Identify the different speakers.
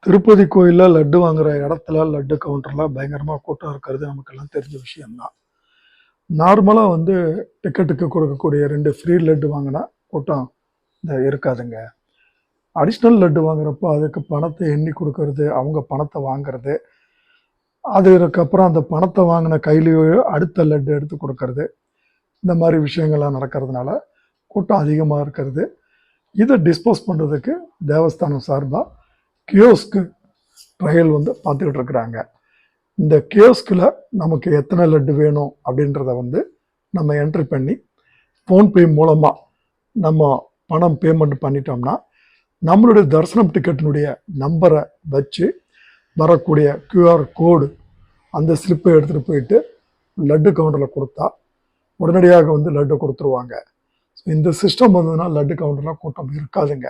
Speaker 1: திருப்பதி கோயிலில் லட்டு வாங்குற இடத்துல லட்டு கவுண்டரில் பயங்கரமாக கூட்டம் இருக்கிறது நமக்கெல்லாம் தெரிஞ்ச விஷயம்தான். நார்மலாக டிக்கெட்டுக்கு கொடுக்கக்கூடிய 2 ஃப்ரீ லட்டு வாங்கினா கூட்டம் இருக்காதுங்க. அடிஷ்னல் லட்டு வாங்குறப்போ அதுக்கு பணத்தை எண்ணி கொடுக்கறது, அவங்க பணத்தை வாங்குறது, அதுக்கப்புறம் அந்த பணத்தை வாங்கின கையிலேயோ அடுத்த லட்டு எடுத்து கொடுக்கறது, இந்த மாதிரி விஷயங்கள்லாம் நடக்கிறதுனால கூட்டம் அதிகமாக இருக்கிறது. இதை டிஸ்போஸ் பண்ணுறதுக்கு தேவஸ்தானம் சார்பாக கியோஸ்க்கு ட்ரையல் பார்த்துக்கிட்டு இருக்கிறாங்க. இந்த கியோஸ்கில் நமக்கு எத்தனை லட்டு வேணும் அப்படின்றத நம்ம என்ட்ரி பண்ணி ஃபோன்பே மூலமாக நம்ம பணம் பேமெண்ட் பண்ணிட்டோம்னா நம்மளுடைய தரிசனம் டிக்கெட்டினுடைய நம்பரை வச்சு வரக்கூடிய QR கோடு அந்த ஸ்லிப்பை எடுத்துகிட்டு போயிட்டு லட்டு கவுண்டரில் கொடுத்தா உடனடியாக லட்டு கொடுத்துருவாங்க. இந்த சிஸ்டம் லட்டு கவுண்டரில் கூட்டம் இருக்காதுங்க.